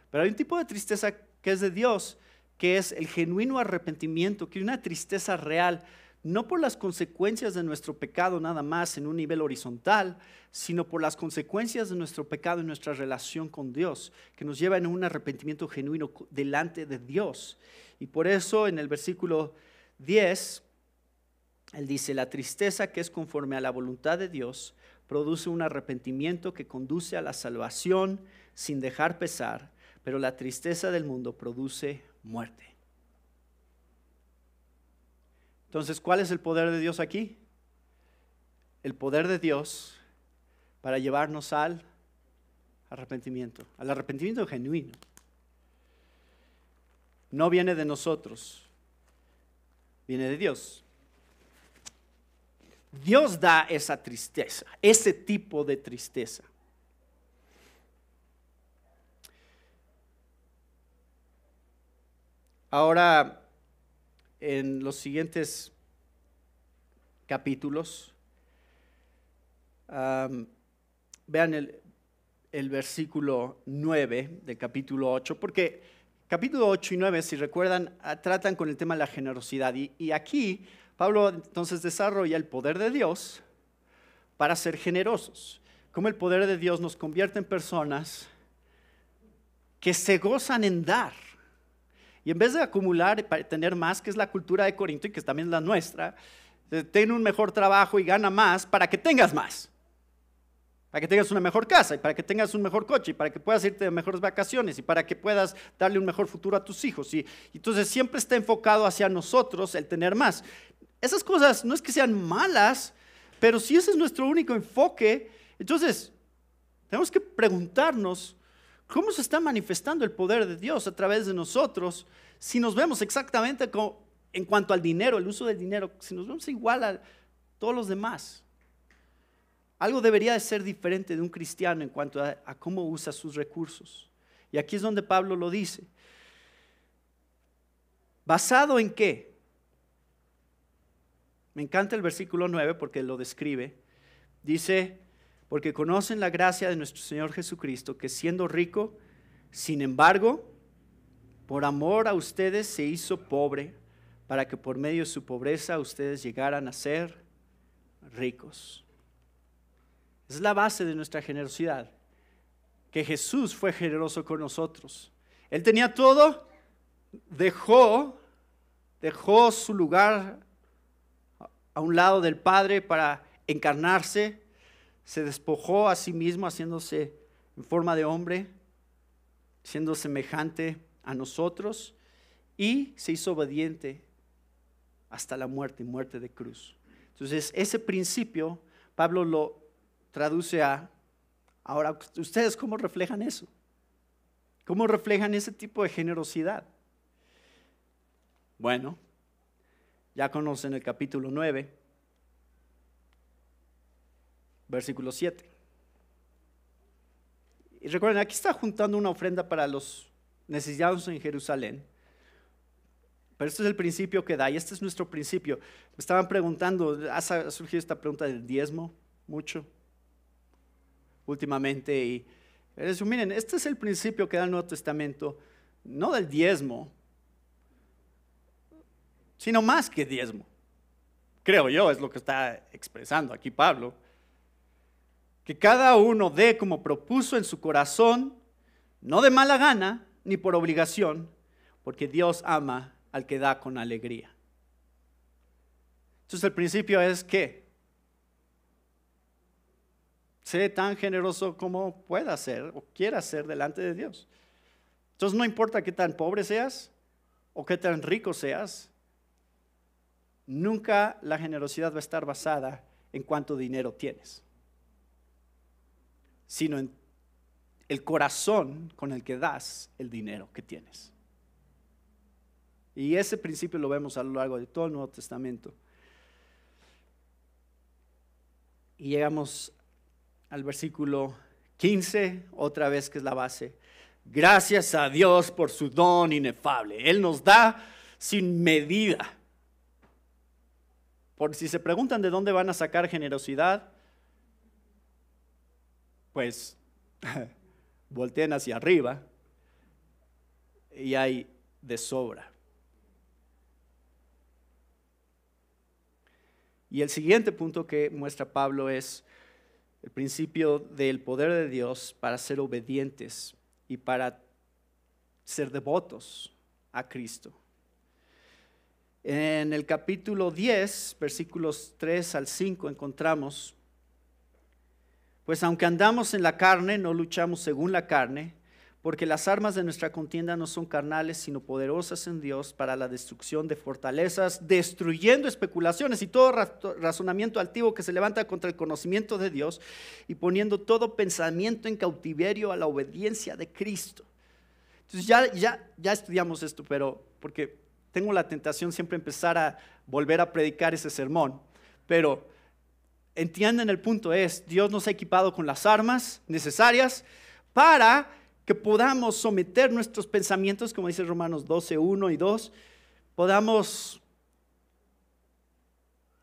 Speaker 1: Pero hay un tipo de tristeza que es de Dios, que es el genuino arrepentimiento, que es una tristeza real, no por las consecuencias de nuestro pecado nada más en un nivel horizontal, sino por las consecuencias de nuestro pecado en nuestra relación con Dios, que nos lleva en un arrepentimiento genuino delante de Dios. Y por eso en el versículo 10, él dice, la tristeza que es conforme a la voluntad de Dios produce un arrepentimiento que conduce a la salvación sin dejar pesar, pero la tristeza del mundo produce muerte. Entonces, ¿cuál es el poder de Dios aquí? El poder de Dios para llevarnos al arrepentimiento genuino. No viene de nosotros, viene de Dios. Dios da esa tristeza, ese tipo de tristeza. Ahora, en los siguientes capítulos, vean el versículo 9 del capítulo 8, porque capítulo 8 y 9, si recuerdan, tratan con el tema de la generosidad. Y aquí Pablo entonces desarrolla el poder de Dios para ser generosos. Cómo el poder de Dios nos convierte en personas que se gozan en dar. Y en vez de acumular para tener más, que es la cultura de Corinto y que también es la nuestra, ten un mejor trabajo y gana más para que tengas más. Para que tengas una mejor casa y para que tengas un mejor coche y para que puedas irte de mejores vacaciones y para que puedas darle un mejor futuro a tus hijos. Y entonces siempre está enfocado hacia nosotros el tener más. Esas cosas no es que sean malas, pero si ese es nuestro único enfoque, entonces tenemos que preguntarnos, ¿cómo se está manifestando el poder de Dios a través de nosotros si nos vemos exactamente en cuanto al dinero, el uso del dinero, si nos vemos igual a todos los demás? Algo debería de ser diferente de un cristiano en cuanto a cómo usa sus recursos. Y aquí es donde Pablo lo dice. ¿Basado en qué? Me encanta el versículo 9 porque lo describe. Dice, porque conocen la gracia de nuestro Señor Jesucristo, que siendo rico, sin embargo, por amor a ustedes se hizo pobre, para que por medio de su pobreza ustedes llegaran a ser ricos. Esa es la base de nuestra generosidad, que Jesús fue generoso con nosotros. Él tenía todo, dejó su lugar a un lado del Padre para encarnarse, se despojó a sí mismo haciéndose en forma de hombre, siendo semejante a nosotros, y se hizo obediente hasta la muerte, muerte de cruz. Entonces ese principio Pablo lo traduce a, ahora ustedes ¿cómo reflejan eso? ¿Cómo reflejan ese tipo de generosidad? Bueno, ya conocen el capítulo 9, versículo 7. Y recuerden, aquí está juntando una ofrenda para los necesitados en Jerusalén. Pero este es el principio que da, y este es nuestro principio. Me estaban preguntando, ha surgido esta pregunta del diezmo mucho últimamente, y les digo, miren, este es el principio que da el Nuevo Testamento, no del diezmo, sino más que diezmo. Creo yo, es lo que está expresando aquí Pablo. Que cada uno dé como propuso en su corazón, no de mala gana ni por obligación, porque Dios ama al que da con alegría. Entonces el principio es que sé tan generoso como pueda ser o quiera ser delante de Dios. Entonces no importa qué tan pobre seas o qué tan rico seas, nunca la generosidad va a estar basada en cuánto dinero tienes, sino en el corazón con el que das el dinero que tienes. Y ese principio lo vemos a lo largo de todo el Nuevo Testamento. Y llegamos al versículo 15, otra vez que es la base. Gracias a Dios por su don inefable. Él nos da sin medida. Por si se preguntan de dónde van a sacar generosidad, pues volteen hacia arriba y hay de sobra. Y el siguiente punto que muestra Pablo es el principio del poder de Dios para ser obedientes y para ser devotos a Cristo. En el capítulo 10, versículos 3 al 5 encontramos: pues aunque andamos en la carne, no luchamos según la carne, porque las armas de nuestra contienda no son carnales, sino poderosas en Dios para la destrucción de fortalezas, destruyendo especulaciones y todo razonamiento altivo que se levanta contra el conocimiento de Dios, y poniendo todo pensamiento en cautiverio a la obediencia de Cristo. Entonces ya estudiamos esto, pero porque tengo la tentación siempre empezar a volver a predicar ese sermón, pero entienden el punto es, Dios nos ha equipado con las armas necesarias para que podamos someter nuestros pensamientos, como dice Romanos 12, 1 y 2, podamos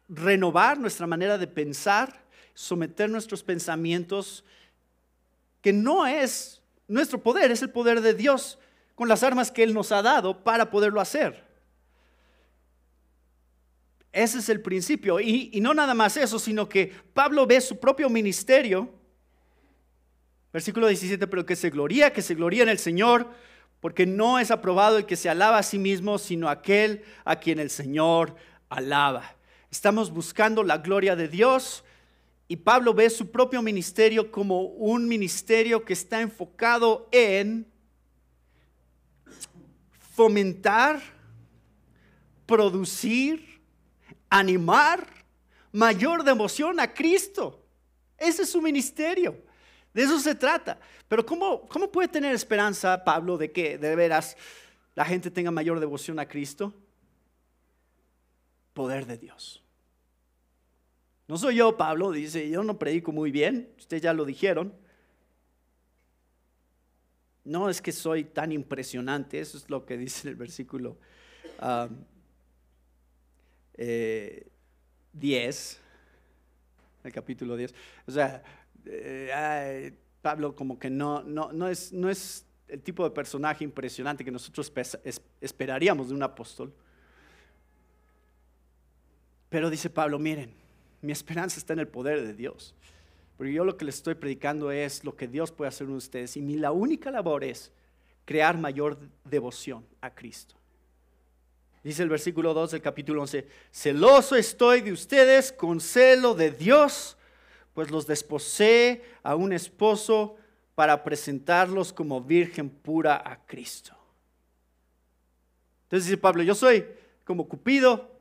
Speaker 1: renovar nuestra manera de pensar, someter nuestros pensamientos, que no es nuestro poder, es el poder de Dios, con las armas que Él nos ha dado para poderlo hacer. Ese es el principio, y no nada más eso, sino que Pablo ve su propio ministerio. Versículo 17, pero que se gloría en el Señor, porque no es aprobado el que se alaba a sí mismo, sino aquel a quien el Señor alaba. Estamos buscando la gloria de Dios, y Pablo ve su propio ministerio como un ministerio que está enfocado en fomentar, producir, animar mayor devoción a Cristo. Ese es su ministerio. De eso se trata. Pero ¿cómo puede tener esperanza Pablo de que de veras la gente tenga mayor devoción a Cristo? Poder de Dios. No soy yo, Pablo, dice, yo no predico muy bien, ustedes ya lo dijeron. No es que soy tan impresionante, eso es lo que dice el versículo 10, el capítulo 10. O sea, Pablo como que no es el tipo de personaje impresionante que nosotros esperaríamos de un apóstol. Pero dice Pablo, miren, mi esperanza está en el poder de Dios. Porque yo lo que les estoy predicando es lo que Dios puede hacer en ustedes. Y la única labor es crear mayor devoción a Cristo. Dice el versículo 2 del capítulo 11, celoso estoy de ustedes con celo de Dios, pues los desposé a un esposo para presentarlos como virgen pura a Cristo. Entonces dice Pablo, yo soy como Cupido.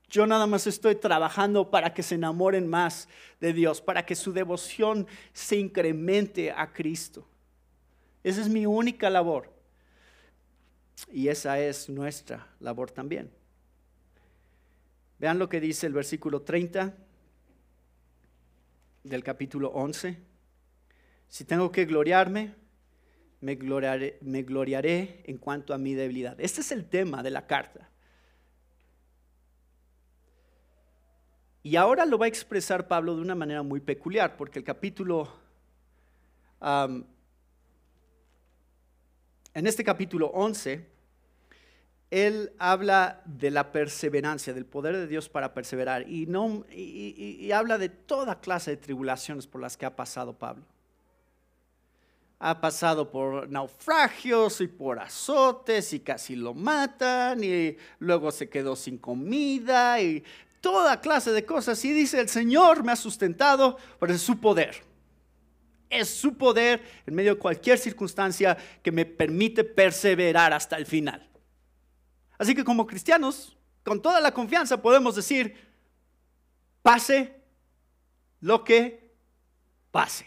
Speaker 1: Yo nada más estoy trabajando para que se enamoren más de Dios, para que su devoción se incremente a Cristo. Esa es mi única labor. Y esa es nuestra labor también. Vean lo que dice el versículo 30 del capítulo 11. Si tengo que gloriarme, me gloriaré en cuanto a mi debilidad. Este es el tema de la carta. Y ahora lo va a expresar Pablo de una manera muy peculiar, porque el capítulo, en este capítulo 11, él habla de la perseverancia, del poder de Dios para perseverar, y habla de toda clase de tribulaciones por las que ha pasado Pablo. Ha pasado por naufragios y por azotes y casi lo matan, y luego se quedó sin comida y toda clase de cosas, y dice, el Señor me ha sustentado, pero es su poder. Es su poder en medio de cualquier circunstancia que me permite perseverar hasta el final. Así que como cristianos, con toda la confianza podemos decir, pase lo que pase,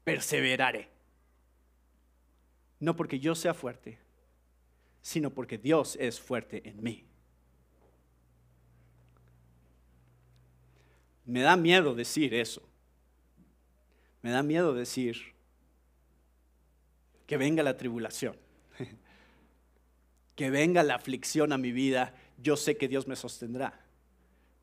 Speaker 1: perseveraré. No porque yo sea fuerte, sino porque Dios es fuerte en mí. Me da miedo decir eso. Me da miedo decir que venga la tribulación, que venga la aflicción a mi vida. Yo sé que Dios me sostendrá.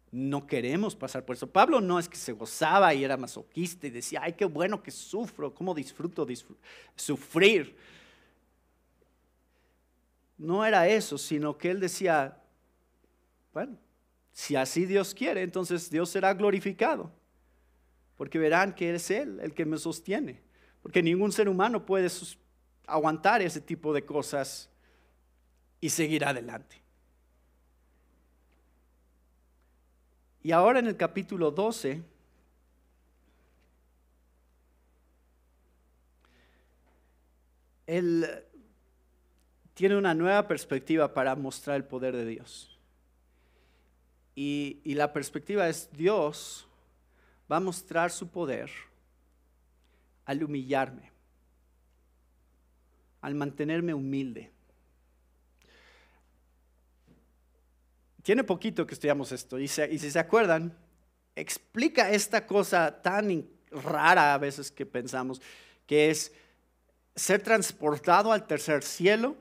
Speaker 1: No queremos pasar por eso. Pablo no es que se gozaba y era masoquista y decía, ay, qué bueno que sufro, cómo disfruto sufrir. No era eso, sino que él decía, bueno, si así Dios quiere, entonces Dios será glorificado, porque verán que es Él el que me sostiene, porque ningún ser humano puede aguantar ese tipo de cosas y seguir adelante. Y ahora en el capítulo 12, él tiene una nueva perspectiva para mostrar el poder de Dios. Y la perspectiva es, Dios va a mostrar su poder al humillarme, al mantenerme humilde. Tiene poquito que estudiamos esto, y si se acuerdan, explica esta cosa tan rara a veces que pensamos, que es ser transportado al tercer cielo.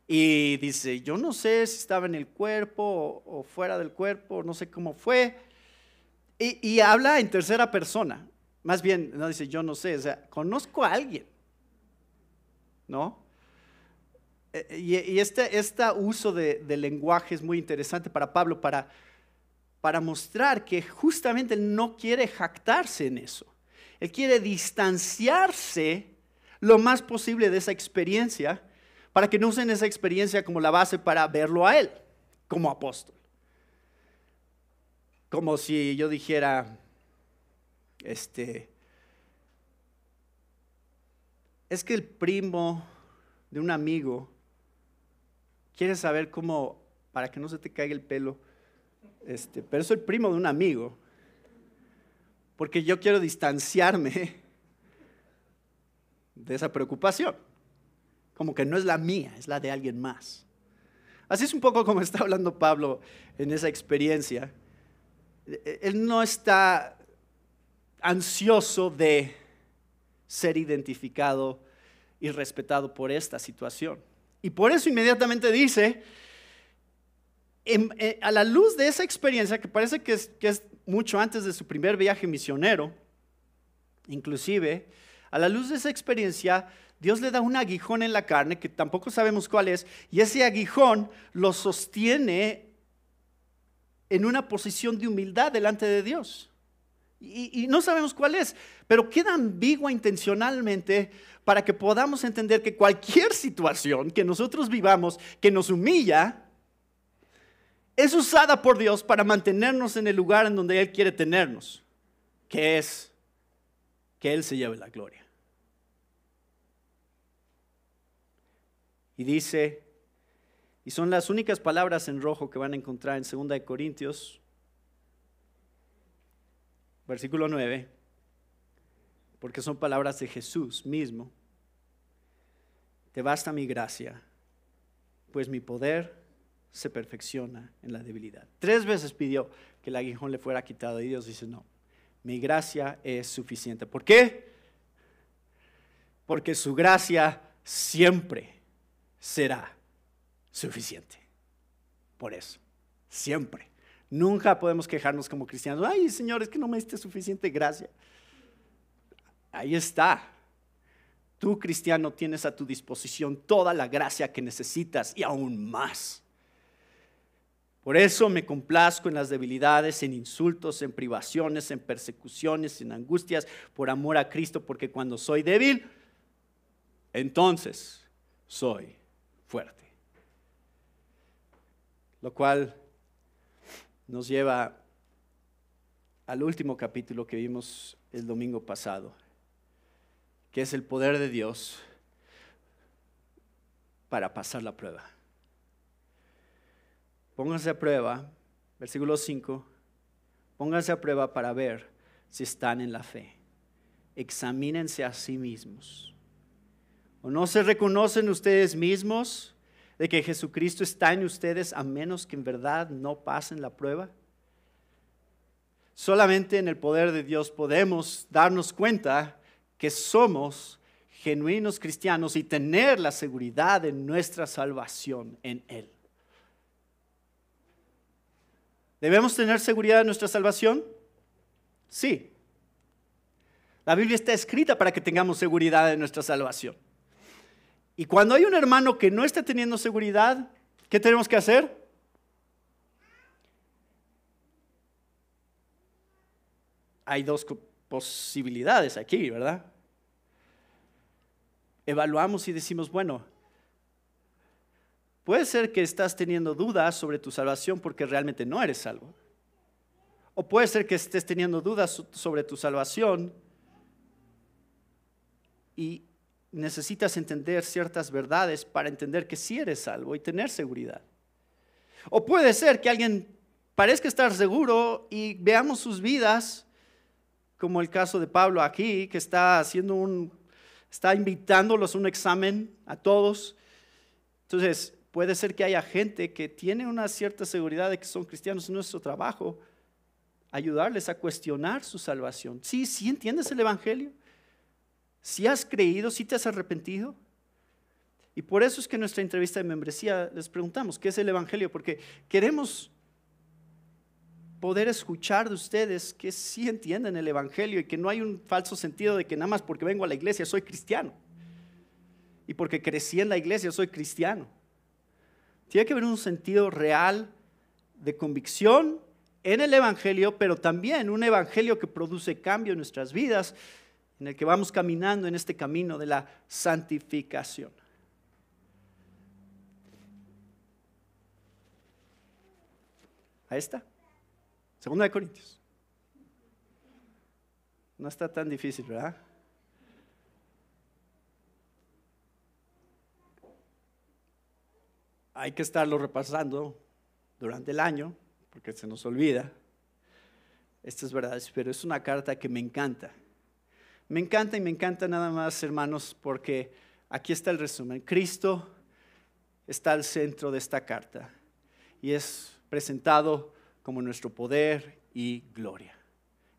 Speaker 1: Y dice, yo no sé si estaba en el cuerpo o fuera del cuerpo, no sé cómo fue. Y habla en tercera persona. Más bien, no dice, yo no sé, o sea, conozco a alguien, ¿no? Y este uso de lenguaje es muy interesante para Pablo, para mostrar que justamente él no quiere jactarse en eso. Él quiere distanciarse lo más posible de esa experiencia, para que no usen esa experiencia como la base para verlo a él como apóstol. Como si yo dijera, es que el primo de un amigo quiere saber cómo, para que no se te caiga el pelo, pero es el primo de un amigo, porque yo quiero distanciarme de esa preocupación. Como que no es la mía, es la de alguien más. Así es un poco como está hablando Pablo en esa experiencia. Él no está ansioso de ser identificado y respetado por esta situación. Y por eso inmediatamente dice, a la luz de esa experiencia que parece que es mucho antes de su primer viaje misionero. Inclusive, a la luz de esa experiencia, Dios le da un aguijón en la carne, que tampoco sabemos cuál es, y ese aguijón lo sostiene en una posición de humildad delante de Dios. Y no sabemos cuál es, pero queda ambigua intencionalmente para que podamos entender que cualquier situación que nosotros vivamos, que nos humilla, es usada por Dios para mantenernos en el lugar en donde Él quiere tenernos, que es que Él se lleve la gloria. Y dice, y son las únicas palabras en rojo que van a encontrar en 2 de Corintios, versículo 9, porque son palabras de Jesús mismo. Te basta mi gracia, pues mi poder se perfecciona en la debilidad. 3 veces pidió que el aguijón le fuera quitado y Dios dice, no, mi gracia es suficiente. ¿Por qué? Porque su gracia siempre será suficiente. Por eso, siempre. Nunca podemos quejarnos como cristianos. Ay, Señor, es que no me diste suficiente gracia. Ahí está. Tú, cristiano, tienes a tu disposición toda la gracia que necesitas y aún más. Por eso me complazco en las debilidades, en insultos, en privaciones, en persecuciones, en angustias, por amor a Cristo, porque cuando soy débil, entonces soy fuerte. Lo cual nos lleva al último capítulo que vimos el domingo pasado, que es el poder de Dios para pasar la prueba. Pónganse a prueba, versículo 5, pónganse a prueba para ver si están en la fe. Examínense a sí mismos. ¿O no se reconocen ustedes mismos de que Jesucristo está en ustedes a menos que en verdad no pasen la prueba? Solamente en el poder de Dios podemos darnos cuenta que somos genuinos cristianos y tener la seguridad de nuestra salvación en Él. ¿Debemos tener seguridad de nuestra salvación? Sí. La Biblia está escrita para que tengamos seguridad de nuestra salvación. Y cuando hay un hermano que no está teniendo seguridad, ¿qué tenemos que hacer? Hay 2 posibilidades aquí, ¿verdad? Evaluamos y decimos, bueno, puede ser que estás teniendo dudas sobre tu salvación porque realmente no eres salvo. O puede ser que estés teniendo dudas sobre tu salvación y necesitas entender ciertas verdades para entender que sí eres salvo y tener seguridad. O puede ser que alguien parezca estar seguro y veamos sus vidas, como el caso de Pablo aquí, que está invitándolos a un examen a todos. Entonces, puede ser que haya gente que tiene una cierta seguridad de que son cristianos. En nuestro trabajo, ayudarles a cuestionar su salvación. ¿Sí entiendes el evangelio? ¿Sí has creído? ¿Sí te has arrepentido? Y por eso es que en nuestra entrevista de membresía les preguntamos, ¿qué es el evangelio? Porque queremos poder escuchar de ustedes que sí entienden el evangelio y que no hay un falso sentido de que nada más porque vengo a la iglesia soy cristiano. Y porque crecí en la iglesia soy cristiano. Tiene que haber un sentido real de convicción en el evangelio, pero también un evangelio que produce cambio en nuestras vidas, en el que vamos caminando en este camino de la santificación. Ahí está. 2 de Corintios. No está tan difícil, ¿verdad? Hay que estarlo repasando durante el año, porque se nos olvida. Estas verdades, pero es una carta que me encanta. Me encanta y me encanta nada más, hermanos, porque aquí está el resumen. Cristo está al centro de esta carta y es presentado como nuestro poder y gloria.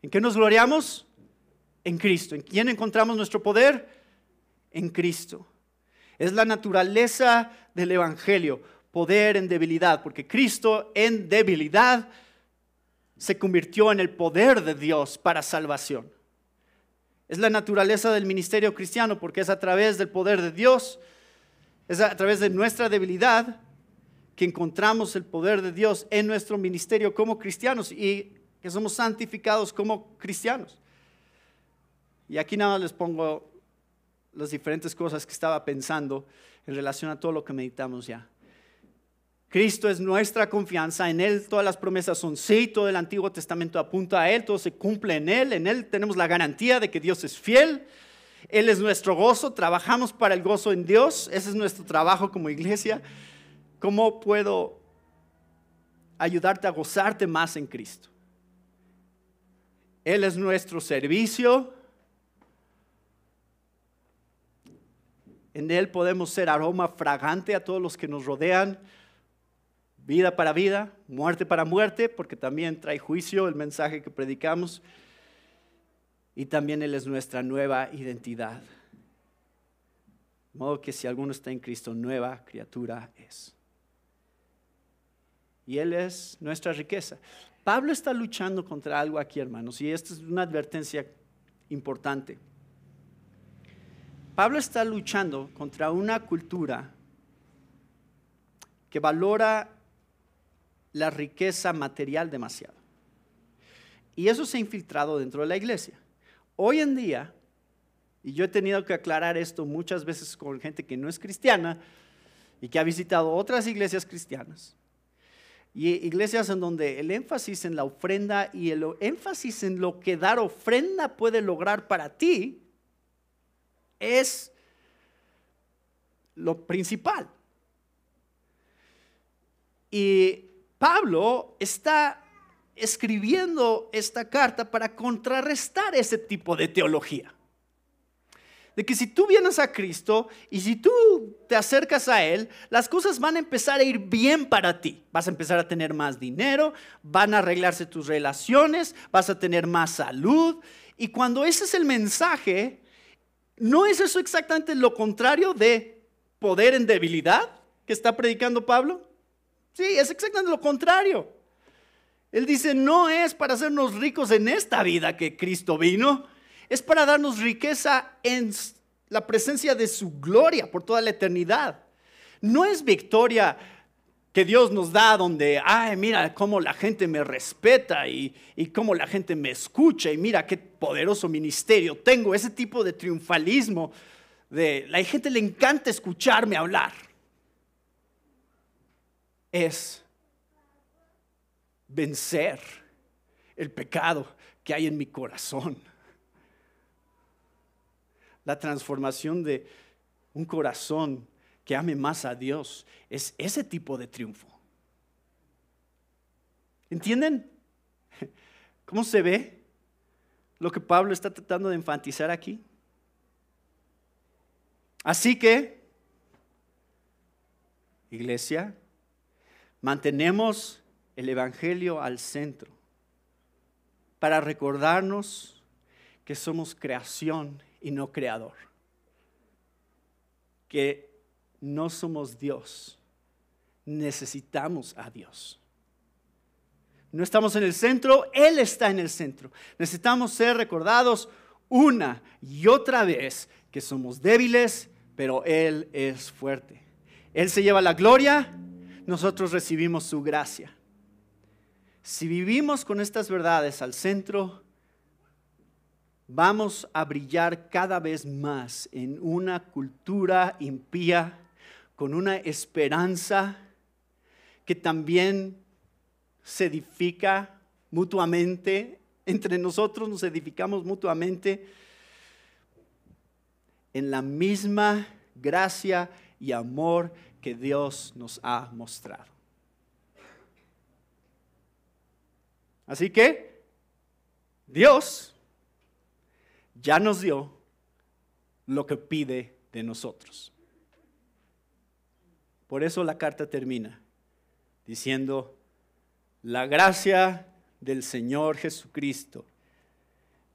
Speaker 1: ¿En qué nos gloriamos? En Cristo. ¿En quién encontramos nuestro poder? En Cristo. Es la naturaleza del evangelio, poder en debilidad, porque Cristo en debilidad se convirtió en el poder de Dios para salvación. Es la naturaleza del ministerio cristiano, porque es a través del poder de Dios, es a través de nuestra debilidad que encontramos el poder de Dios en nuestro ministerio como cristianos y que somos santificados como cristianos. Y aquí nada más les pongo las diferentes cosas que estaba pensando en relación a todo lo que meditamos ya. Cristo es nuestra confianza, en Él todas las promesas son sí, todo el Antiguo Testamento apunta a Él, todo se cumple en Él tenemos la garantía de que Dios es fiel, Él es nuestro gozo, trabajamos para el gozo en Dios, ese es nuestro trabajo como iglesia. ¿Cómo puedo ayudarte a gozarte más en Cristo? Él es nuestro servicio, en Él podemos ser aroma fragante a todos los que nos rodean, vida para vida, muerte para muerte, porque también trae juicio el mensaje que predicamos. Y también Él es nuestra nueva identidad. De modo que si alguno está en Cristo, nueva criatura es. Y Él es nuestra riqueza. Pablo está luchando contra algo aquí, hermanos, y esta es una advertencia importante. Pablo está luchando contra una cultura que valora la riqueza material demasiado. Y eso se ha infiltrado dentro de la iglesia. Hoy en día, y yo he tenido que aclarar esto muchas veces con gente que no es cristiana y que ha visitado otras iglesias cristianas, y iglesias en donde el énfasis en la ofrenda y el énfasis en lo que dar ofrenda puede lograr para ti es lo principal. Y Pablo está escribiendo esta carta para contrarrestar ese tipo de teología. De que si tú vienes a Cristo y si tú te acercas a Él, las cosas van a empezar a ir bien para ti. Vas a empezar a tener más dinero, van a arreglarse tus relaciones, vas a tener más salud. Y cuando ese es el mensaje, ¿no es eso exactamente lo contrario de poder en debilidad que está predicando Pablo? Sí, es exactamente lo contrario. Él dice, no es para hacernos ricos en esta vida que Cristo vino, es para darnos riqueza en la presencia de su gloria por toda la eternidad. No es victoria que Dios nos da donde, ay, mira cómo la gente me respeta y cómo la gente me escucha y mira qué poderoso ministerio tengo. Ese tipo de triunfalismo, la gente le encanta escucharme hablar. Es vencer el pecado que hay en mi corazón. La transformación de un corazón que ame más a Dios es ese tipo de triunfo. ¿Entienden? ¿Cómo se ve lo que Pablo está tratando de enfatizar aquí? Así que, iglesia, mantenemos el Evangelio al centro para recordarnos que somos creación y no creador, que no somos Dios, necesitamos a Dios. No estamos en el centro, Él está en el centro. Necesitamos ser recordados una y otra vez que somos débiles, pero Él es fuerte. Él se lleva la gloria, nosotros recibimos su gracia. Si vivimos con estas verdades al centro, vamos a brillar cada vez más en una cultura impía, con una esperanza que también se edifica mutuamente, entre nosotros nos edificamos mutuamente en la misma gracia y amor que Dios nos ha mostrado. Así que Dios ya nos dio lo que pide de nosotros. Por eso la carta termina diciendo, la gracia del Señor Jesucristo,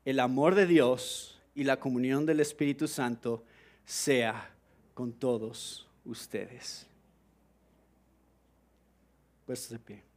Speaker 1: el amor de Dios y la comunión del Espíritu Santo sea con todos ustedes. Puestos de pie.